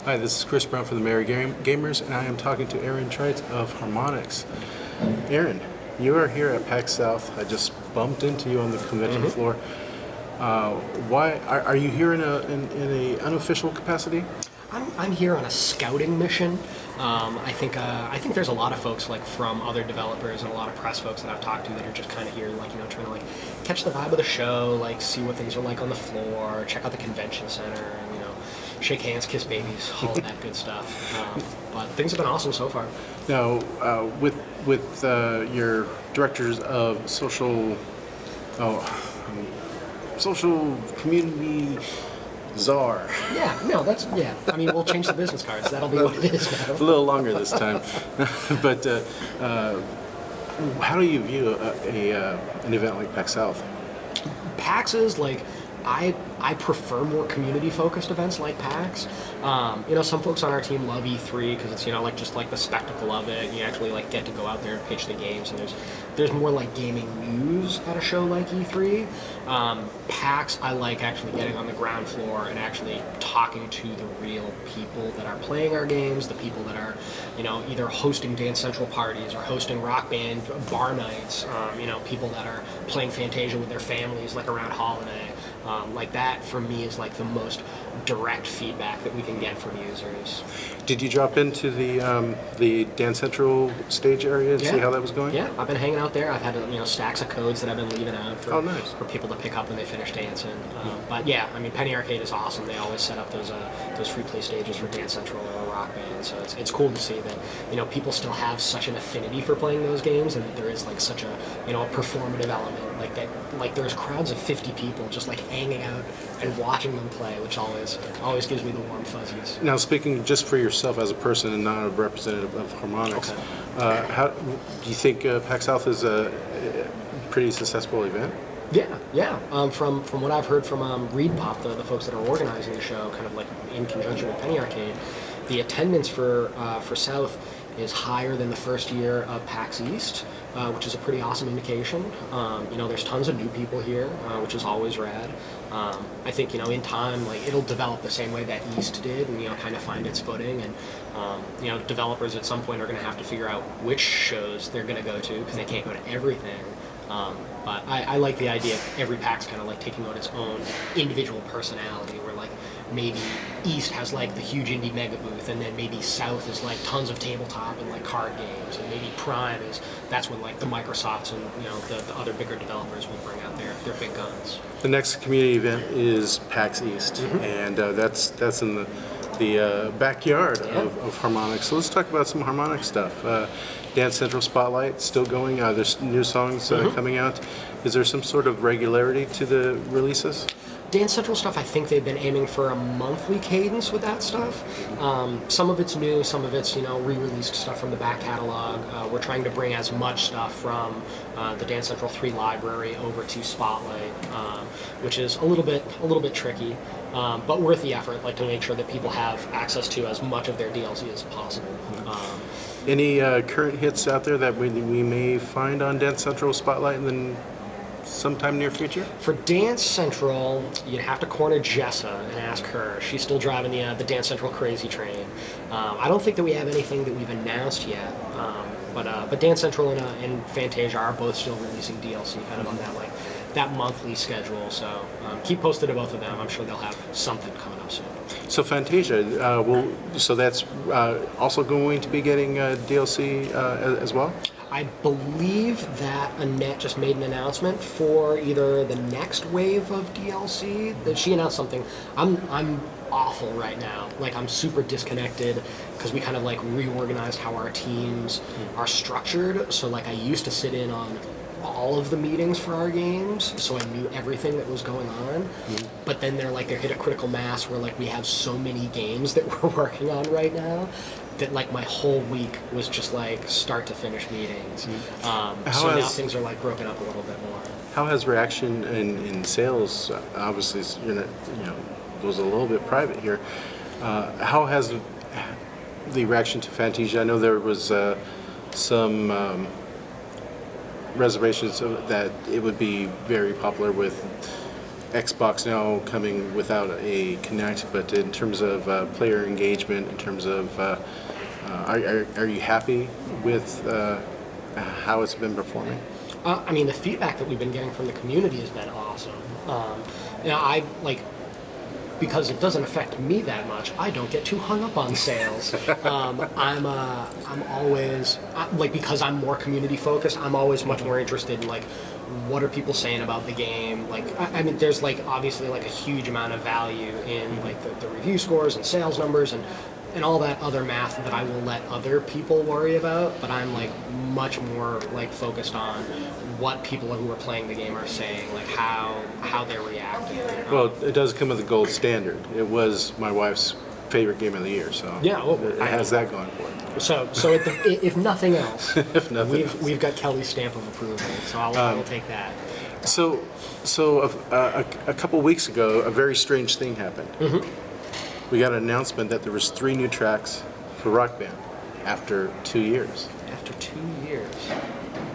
Hi, this is Chris Brown from the Merry Gamers, and I am talking to Aaron Trites of Harmonix. Aaron, you are here at PAX South. I just bumped into you on the convention floor. Why are you here in a unofficial capacity? I'm here on a scouting mission. I think there's a lot of folks like from other developers and a lot of press folks that I've talked to that are just kind of here, like, you know, trying to like catch the vibe of the show, like see what things are like on the floor, check out the convention center, and, you know, shake hands, kiss babies, all of that good stuff. But things have been awesome so far. Now, with your directors of social community. Czar. Yeah, no, yeah. I mean, we'll change the business cards. That'll be what it is now. A little longer this time. But how do you view an event like PAX South? PAX is like, I prefer more community-focused events like PAX. You know, some folks on our team love E3 because it's, you know, like just like the spectacle of it. You actually like get to go out there and pitch the games, and there's more like gaming news at a show like E3. PAX, I like actually getting on the ground floor and actually talking to the real people that are playing our games, the people that are, you know, either hosting Dance Central parties or hosting rock band bar nights. You know, people that are playing Fantasia with their families, like around holiday. Like that, for me, is like the most direct feedback that we can get from users. Did you drop into the Dance Central stage area and see how that was going? Yeah, I've been hanging out there. I've had, you know, stacks of codes that I've been leaving out for people to pick up when they finish dancing. But yeah, I mean, Penny Arcade is awesome. They always set up those free play stages for Dance Central or Rock Band. So it's cool to see that, you know, people still have such an affinity for playing those games, and that there is like such a, you know, a performative element. Like that, like there's crowds of 50 people just like hanging out and watching them play, which always gives me the warm fuzzies. Now, speaking just for yourself as a person and not a representative of Harmonix, how do you think PAX South is a pretty successful event? Yeah. From what I've heard from Reed Pop, the folks that are organizing the show, kind of like in conjunction with Penny Arcade, the attendance for South is higher than the first year of PAX East, which is a pretty awesome indication. You know, there's tons of new people here, which is always rad. I think, you know, in time, like, it'll develop the same way that East did, and, you know, kind of find its footing. And, you know, developers at some point are going to have to figure out which shows they're going to go to, because they can't go to everything. But I like the idea of every PAX kind of like taking on its own individual personality, where like maybe East has like the huge indie mega booth, and then maybe South is like tons of tabletop and like card games, and maybe Prime that's when like the Microsofts and, you know, the other bigger developers will bring out their big guns. The next community event is PAX East, and that's in the backyard of Harmonix. So let's talk about some Harmonix stuff. Dance Central Spotlight still going. There's new songs coming out. Is there some sort of regularity to the releases? Dance Central stuff, I think they've been aiming for a monthly cadence with that stuff. Some of it's new, some of it's, you know, re-released stuff from the back catalog. We're trying to bring as much stuff from the Dance Central 3 library over to Spotlight, which is a little bit tricky, but worth the effort, like to make sure that people have access to as much of their DLC as possible. Any current hits out there that we may find on Dance Central Spotlight in the sometime near future? For Dance Central, you'd have to corner Jessa and ask her. She's still driving the Dance Central crazy train. I don't think that we have anything that we've announced yet, but Dance Central and Fantasia are both still releasing DLC kind of on that monthly schedule. So keep posted to both of them. I'm sure they'll have something coming up soon. So Fantasia, so that's also going to be getting DLC as well? I believe that Annette just made an announcement for either the next wave of DLC. That she announced something. I'm awful right now. Like, I'm super disconnected because we kind of like reorganized how our teams are structured. So like I used to sit in on all of the meetings for our games, so I knew everything that was going on. But then they're hit a critical mass where like we have so many games that we're working on right now that like my whole week was just like start to finish meetings. So now things are like broken up a little bit more. How has reaction in sales, obviously, you know, goes a little bit private here. How has the reaction to Fantasia? I know there was some reservations that it would be very popular with Xbox now coming without a Kinect, but in terms of player engagement, in terms of, are you happy with how it's been performing? I mean, the feedback that we've been getting from the community has been awesome. I like, because it doesn't affect me that much, I don't get too hung up on sales. I'm always like, because I'm more community focused. I'm always much more interested in like, what are people saying about the game? Like, I mean, there's like obviously like a huge amount of value in like the review scores and sales numbers and all that other math that I will let other people worry about. But I'm like much more like focused on what people who are playing the game are saying, like how they're reacting. Well, it does come with a gold standard. It was my wife's favorite game of the year, so Yeah, well, it has that going for it. So if nothing else, If nothing else. we've got Kelly's stamp of approval. So I'll take that. So a couple weeks ago, a very strange thing happened. We got an announcement that there was 3 new tracks for Rock Band after 2 years. After 2 years,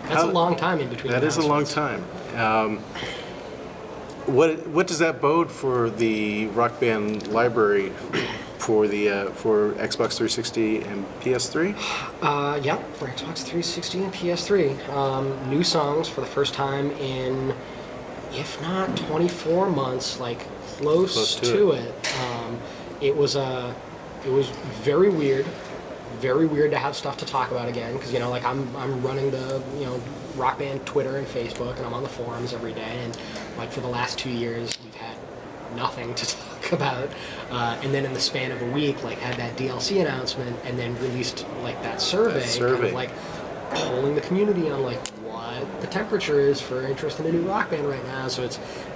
that's a long time in between. That is a long announcements. time. What does that bode for the Rock Band library for Xbox 360 and PS3? Yeah, for Xbox 360 and PS3, new songs for the first time in, if not 24 months, like close to it. It was very weird to have stuff to talk about again, because like I'm running the Rock Band Twitter and Facebook, and I'm on the forums every day, and like for the last 2 years we've had nothing to talk about, and then in the span of a week, like had that DLC announcement, and then released like that survey. Kind of like polling the community on like what the temperature is for interest in a new Rock Band right now. So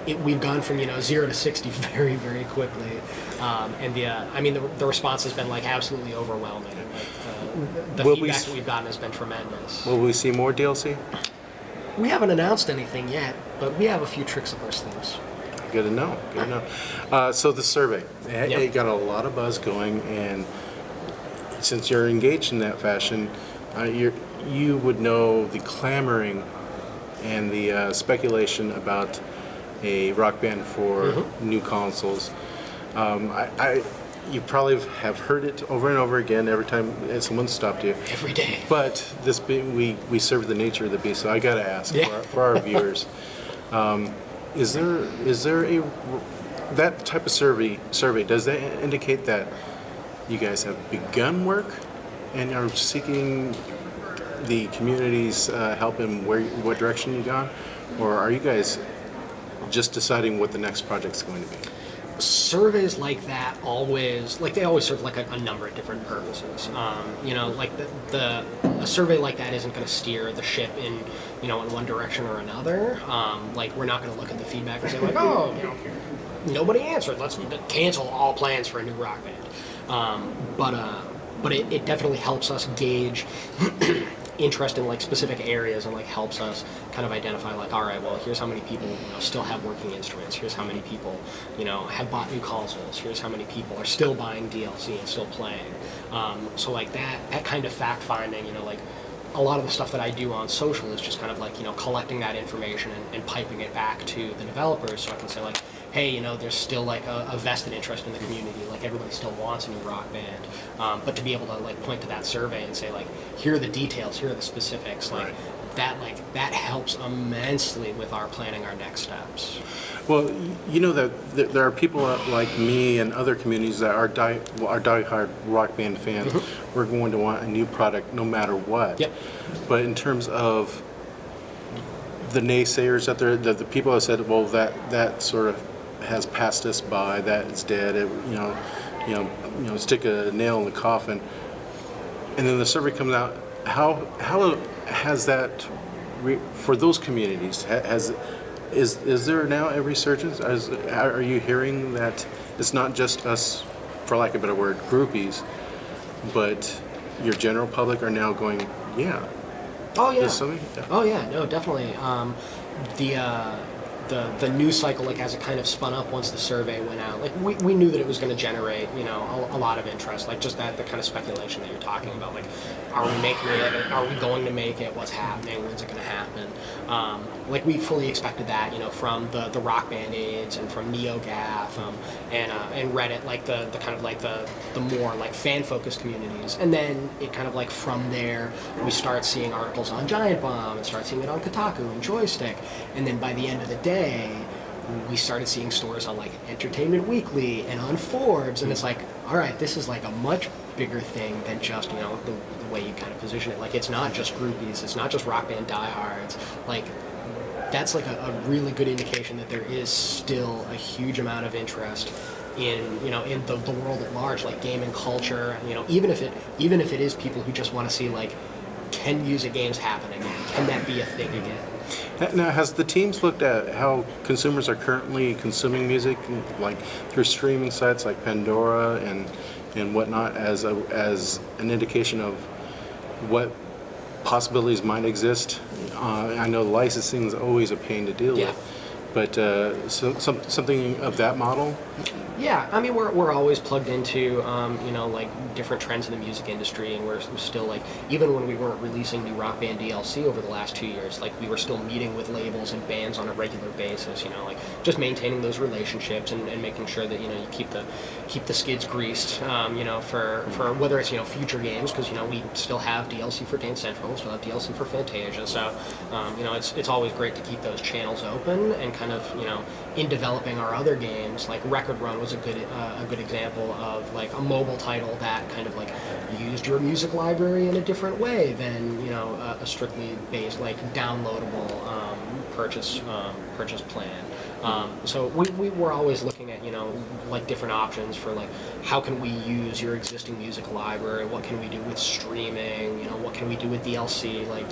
we've gone from 0 to 60 very, very quickly, and the response has been like absolutely overwhelming. Like, the feedback that we've gotten has been tremendous. Will we see more DLC? We haven't announced anything yet, but we have a few tricks up our sleeves. Good to know. Good to know. So the survey, it got a lot of buzz going, and since you're engaged in that fashion, you would know the clamoring and the speculation about a Rock Band for new consoles. You probably have heard it over and over again every time someone stopped you. Every day. But we serve the nature of the beast, so I got to ask for our viewers. Is there a that type of survey? Does that indicate that you guys have begun work and are seeking the community's help in what direction you've gone, or are you guys just deciding what the next project's going to be? Surveys like that always serve like a number of different purposes. Like a survey like that isn't going to steer the ship in one direction or another. Like we're not going to look at the feedback and say like, oh, nobody answered, let's cancel all plans for a new Rock Band. But it definitely helps us gauge interest in like specific areas, and like helps us kind of identify like, all right, well, here's how many people still have working instruments, here's how many people have bought new consoles, here's how many people are still buying DLC and still playing. So like that kind of fact finding, like a lot of the stuff that I do on social is just kind of like collecting that information and piping it back to the developers, so I can say like, hey, there's still like a vested interest in the community, like everybody still wants a new Rock Band, but to be able to like point to that survey and say like, here are the details, here are the specifics, like that helps immensely with our planning our next steps. Well, that there are people like me and other communities that are diehard Rock Band fans. We're going to want a new product no matter what. Yep. But in terms of the naysayers out there, the people that said, well, that sort of has passed us by, that is dead, stick a nail in the coffin, and then the survey comes out. How has that for those communities? Is there now a resurgence? Are you hearing that it's not just us, for lack of a better word, groupies, but your general public are now going, yeah. Oh yeah. There's something? Yeah. Oh yeah, no, definitely. The the news cycle, like as it kind of spun up once the survey went out, like we knew that it was going to generate, you know, a lot of interest, like just the kind of speculation that you're talking about, like are we making it, are we going to make it, what's happening, when's it going to happen, like we fully expected that, you know, from the Rock Band aids and from NeoGAF and Reddit, like the kind of like the more like fan focused communities, and then it kind of like from there we start seeing articles on Giant Bomb and start seeing it on Kotaku and Joystick, and then by the end of the day we started seeing stories on like Entertainment Weekly and on Forbes, and it's like, all right, this is like a much bigger thing than just, you know, the way you kind of position it. Like it's not just groupies, it's not just Rock Band diehards. Like that's like a really good indication that there is still a huge amount of interest in, you know, in the world at large, like gaming culture. You know, even if it is people who just want to see like, can music games happen again? Can that be a thing again? Now, has the teams looked at how consumers are currently consuming music, like through streaming sites like Pandora and whatnot, as an indication of what possibilities might exist? I know licensing is always a pain to deal with, but something of that model. Yeah, I mean, we're always plugged into, you know, like different trends in the music industry, and we're still like, even when we weren't releasing new Rock Band DLC over the last 2 years, like we were still meeting with labels and bands on a regular basis, you know, like just maintaining those relationships and making sure that, you know, you keep the skids greased, you know, for whether it's, you know, future games, because, you know, we still have DLC for Dance Central, we still have DLC for Fantasia, so, you know, it's always great to keep those channels open, and kind of, you know, in developing our other games, like Record Run was a good example of like a mobile title that kind of like used your music library in a different way than, you know, a strictly based like downloadable purchase plan. So we were always looking at, you know, like different options for like how can we use your existing music library, what can we do with streaming, you know, what can we do with DLC, like,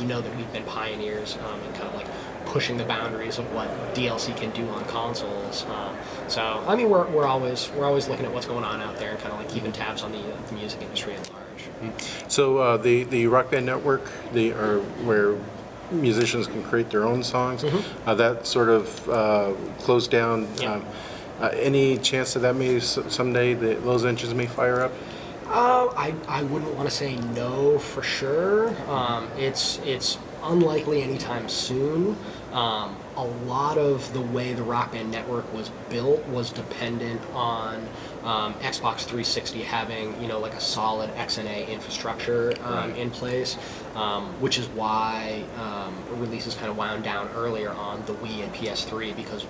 you know that we've been pioneers in kind of like pushing the boundaries of what DLC can do on consoles. So I mean, we're always looking at what's going on out there and kind of like keeping tabs on the music industry at large. So the Rock Band Network, where musicians can create their own songs, that sort of closed down. Yeah. Any chance that may someday those engines may fire up? I wouldn't want to say no for sure. It's unlikely anytime soon. A lot of the way the Rock Band Network was built was dependent on Xbox 360 having, you know, like a solid XNA infrastructure in place, which is why releases kind of wound down earlier on the Wii and PS3, because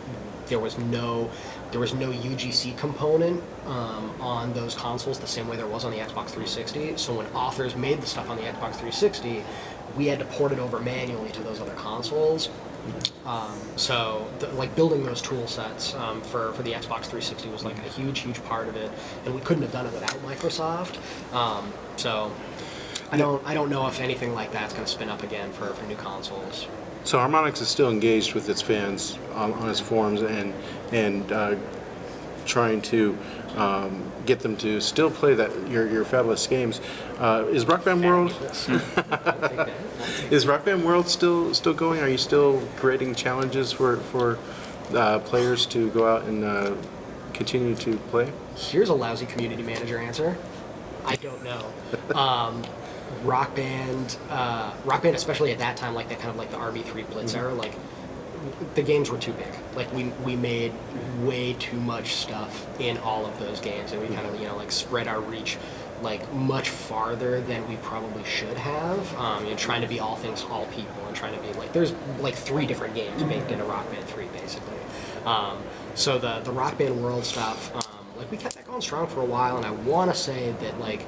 there was no UGC component on those consoles the same way there was on the Xbox 360. So when authors made the stuff on the Xbox 360, we had to port it over manually to those other consoles. Like building those tool sets for the Xbox 360 was like a huge part of it, and we couldn't have done it without Microsoft. So I don't know if anything like that's going to spin up again for new consoles. So Harmonix is still engaged with its fans on its forums and trying to get them to still play your fabulous games. Is Rock Band World is Rock Band World still going? Are you still creating challenges for players to go out and continue to play? Here's a lousy community manager answer. I don't know. Rock Band, especially at that time, like that kind of like the RB3 Blitz era, like the games were too big. Like we made way too much stuff in all of those games, and we kind of, you know, like spread our reach like much farther than we probably should have. You know, trying to be all things to all people, and trying to be like, there's like 3 different games baked into Rock Band 3 basically. So the Rock Band World stuff, like we kept that going strong for a while, and I want to say that like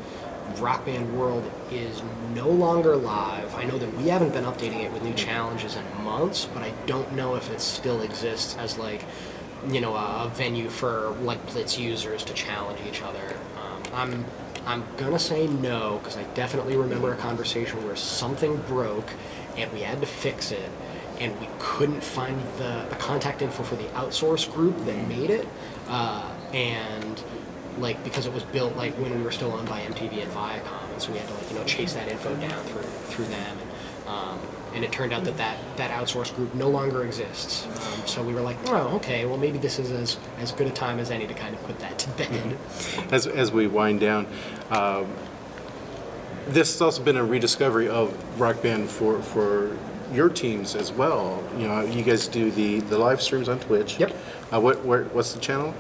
Rock Band World is no longer live. I know that we haven't been updating it with new challenges in months, but I don't know if it still exists as like, you know, a venue for like Blitz users to challenge each other. I'm gonna say no, because I definitely remember a conversation where something broke and we had to fix it, and we couldn't find the contact info for the outsource group that made it, and like because it was built like when we were still owned by MTV and Viacom, and so we had to, like, you know, chase that info down through them. And it turned out that outsourced group no longer exists. So we were like, oh, okay, well maybe this is as good a time as any to kind of put that to bed. As we wind down, this has also been a rediscovery of Rock Band for your teams as well. You know, you guys do the live streams on Twitch. Yep. What's the channel?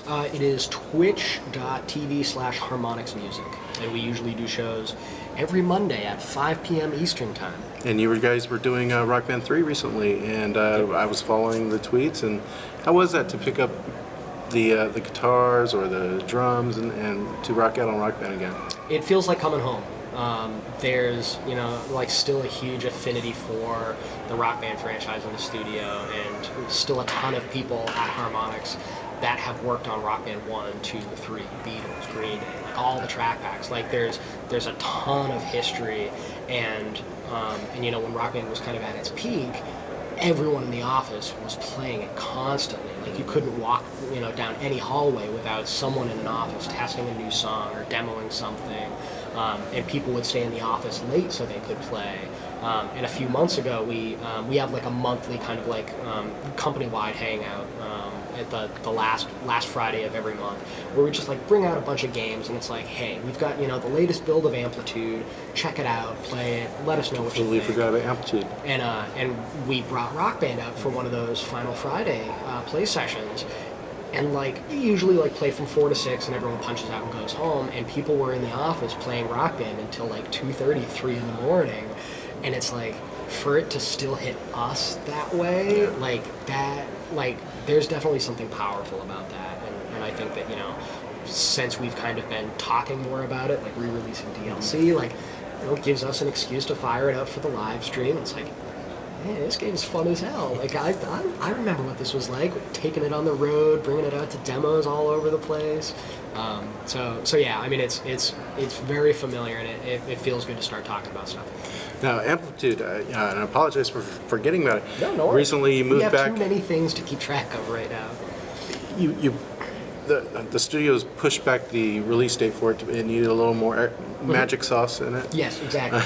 It is twitch.tv/Harmonix Music. And we usually do shows every Monday at 5 p.m. Eastern Time. And you guys were doing Rock Band 3 recently, and I was following the tweets. And how was that to pick up the guitars or the drums and to rock out on Rock Band again? It feels like coming home. There's, like still a huge affinity for the Rock Band franchise in the studio, and still a ton of people at Harmonix that have worked on Rock Band 1, 2, 3, Beatles, Green Day, like all the track packs. Like there's a ton of history, and when Rock Band was kind of at its peak, everyone in the office was playing it constantly. Like you couldn't walk, down any hallway without someone in an office testing a new song or demoing something. And people would stay in the office late so they could play. And a few months ago, we have like a monthly kind of like company-wide hangout at the last Friday of every month, where we just like bring out a bunch of games, and it's like, hey, we've got the latest build of Amplitude. Check it out, play it, let us know what you think. Totally forgot about Amplitude. And we brought Rock Band out for one of those Final Friday play sessions. And like you usually like play from 4 to 6, and everyone punches out and goes home. And people were in the office playing Rock Band until like 2:30, 3 in the morning. And it's like, for it to still hit us that way, like that, like there's definitely something powerful about that. And I think that since we've kind of been talking more about it, like re-releasing DLC, like it gives us an excuse to fire it up for the live stream. It's like, man, this game's fun as hell. Like I remember what this was like, taking it on the road, bringing it out to demos all over the place. So yeah, I mean it's very familiar, and it feels good to start talking about stuff. Now, Amplitude, and I apologize for forgetting about it. No worries. Recently, you moved back. We have too many things to keep track of right now. The studios pushed back the release date for it. It needed a little more magic sauce in it. Yes, exactly.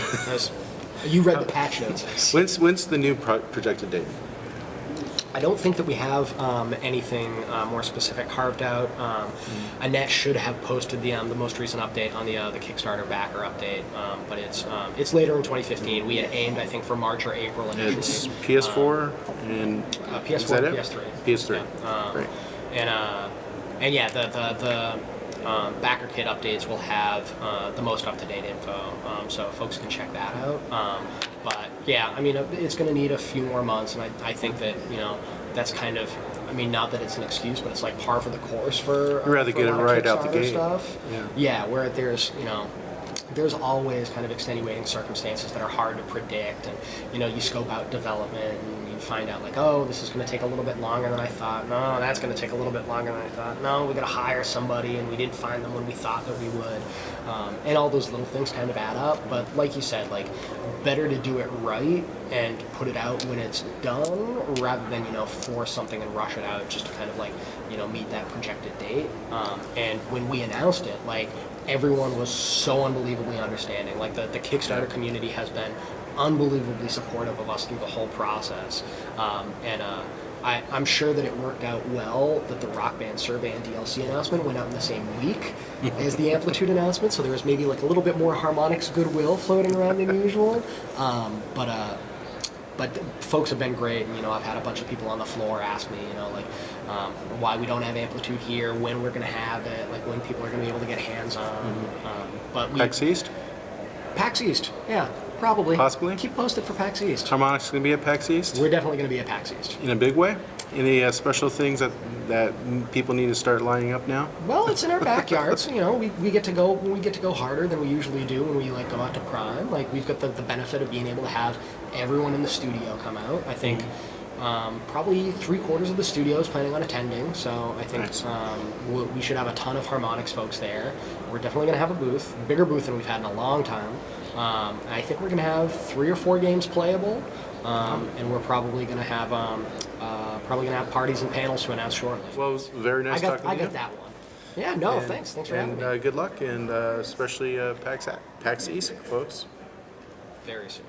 You read the patch notes. When's the new projected date? I don't think that we have anything more specific carved out. Annette should have posted the most recent update on the Kickstarter backer update, but it's later in 2015. We had aimed, I think, for March or April initially. It's PS4 and PS4, is that it? PS3. PS3. Yeah. Great. And yeah, the backer kit updates will have the most up-to-date info, so folks can check that out. But yeah, I mean, it's going to need a few more months, and I think that that's kind of, I mean, not that it's an excuse, but it's like par for the course for. You'd rather for get a it lot of right out the Kickstarter gate. Stuff. Yeah. Where there's always kind of extenuating circumstances that are hard to predict, and you scope out development and you find out like, oh, this is going to take a little bit longer than I thought. No, that's going to take a little bit longer than I thought. No, we got to hire somebody, and we didn't find them when we thought that we would. And all those little things kind of add up. But like you said, like better to do it right and put it out when it's done, rather than force something and rush it out just to kind of like meet that projected date. And when we announced it, like everyone was so unbelievably understanding. Like the Kickstarter community has been unbelievably supportive of us through the whole process. I'm sure that it worked out well that the Rock Band survey and DLC announcement went out in the same week as the Amplitude announcement, so there was maybe like a little bit more Harmonix goodwill floating around than usual. But folks have been great, and I've had a bunch of people on the floor ask me, why we don't have Amplitude here, when we're going to have it, like when people are going to be able to get hands on. But PAX East? PAX East, yeah, probably. Possibly? Keep posted for PAX East. Harmonix going to be at PAX East? We're definitely going to be at PAX East. In a big way? Any special things that people need to start lining up now? Well, it's in our backyards. We get to go harder than we usually do when we like go out to Prime. Like we've got the benefit of being able to have everyone in the studio come out. I think probably 3/4 of the studio is planning on attending, so I think nice. We should have a ton of Harmonix folks there. We're definitely going to have a booth, a bigger booth than we've had in a long time. I think we're going to have 3 or 4 games playable, and we're probably going to have parties and panels to announce shortly. Well, it was very nice talking to you. I got that one. Yeah, no, thanks for having me. And good luck, and especially PAX East, folks. Very soon.